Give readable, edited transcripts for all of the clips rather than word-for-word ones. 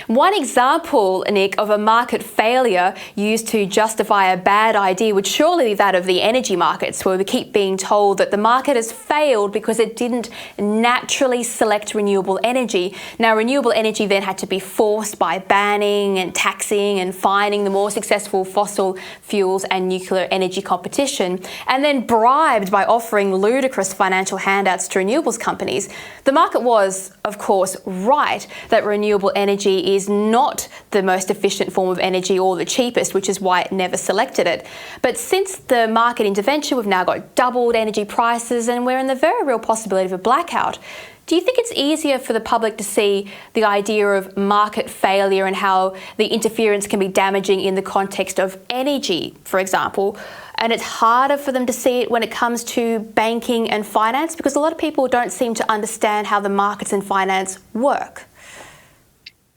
One example, Nick, of a market failure used to justify a bad idea would surely be that of the energy markets, where we keep being told that the market has failed because it didn't naturally select renewable energy. Now, renewable energy then had to be forced by banning and taxing and fining the more successful fossil fuels and nuclear energy competition, and then bribed by offering ludicrous financial handouts to renewables companies. The market was, of course, right that renewable energy is not the most efficient form of energy or the cheapest, which is why it never selected it. But since the market intervention, we've now got doubled energy prices and we're in the very real possibility of a blackout. Do you think it's easier for the public to see the idea of market failure and how the interference can be damaging in the context of energy, for example, and it's harder for them to see it when it comes to banking and finance? Because a lot of people don't seem to understand how the markets and finance work.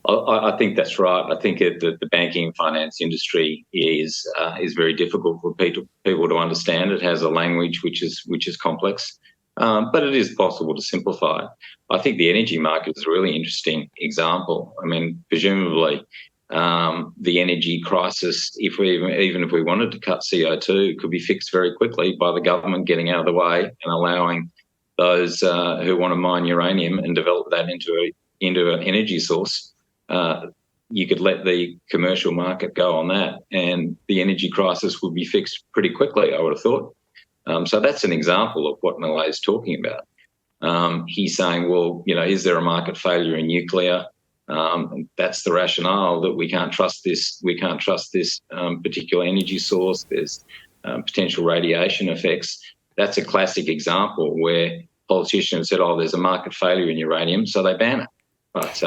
I think that's right. I think that the banking and finance industry is very difficult for people to understand. It has a language which is complex. But it is possible to simplify it. I think the energy market is a really interesting example. I mean, presumably, the energy crisis, even if we wanted to cut CO2, could be fixed very quickly by the government getting out of the way and allowing those who want to mine uranium and develop that into an energy source. You could let the commercial market go on that, and the energy crisis would be fixed pretty quickly, I would have thought. So that's an example of what Millet is talking about. He's saying, well, is there a market failure in nuclear? That's the rationale, that we can't trust this. We can't trust this particular energy source. There's potential radiation effects. That's a classic example where politicians said, oh, there's a market failure in uranium, so they ban it. But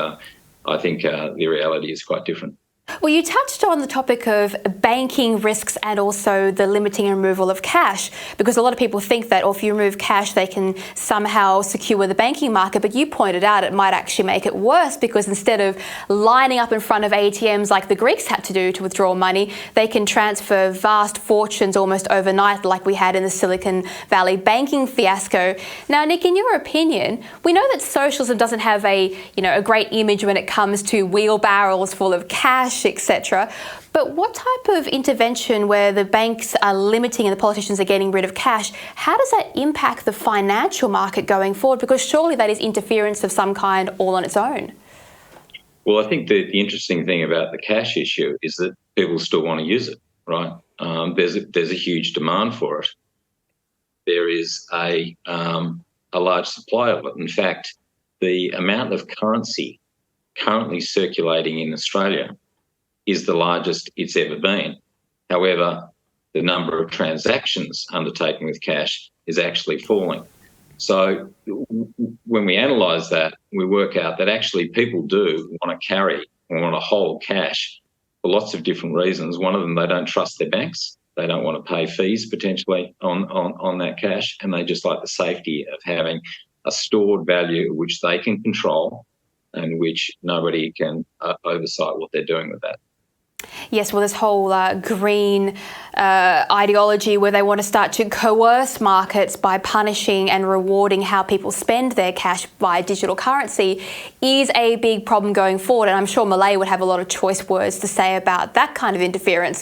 I think the reality is quite different. Well, you touched on the topic of banking risks and also the limiting and removal of cash, because a lot of people think that if you remove cash, they can somehow secure the banking market. But you pointed out it might actually make it worse, because instead of lining up in front of ATMs like the Greeks had to do to withdraw money, they can transfer vast fortunes almost overnight, like we had in the Silicon Valley banking fiasco. Now, Nick, in your opinion, we know that socialism doesn't have a great image when it comes to wheelbarrows full of cash, etc. But what type of intervention where the banks are limiting and the politicians are getting rid of cash, how does that impact the financial market going forward? Because surely that is interference of some kind all on its own. Well, I think the interesting thing about the cash issue is that people still want to use it, right? There's a huge demand for it. There is a large supply of it. In fact, the amount of currency currently circulating in Australia is the largest it's ever been. However, the number of transactions undertaken with cash is actually falling. So when we analyse that, we work out that actually people do want to carry and want to hold cash for lots of different reasons. One of them, they don't trust their banks. They don't want to pay fees potentially on that cash, and they just like the safety of having a stored value which they can control and which nobody can oversight what they're doing with that. Yes, well, this whole green ideology where they want to start to coerce markets by punishing and rewarding how people spend their cash via digital currency is a big problem going forward. And I'm sure Millet would have a lot of choice words to say about that kind of interference.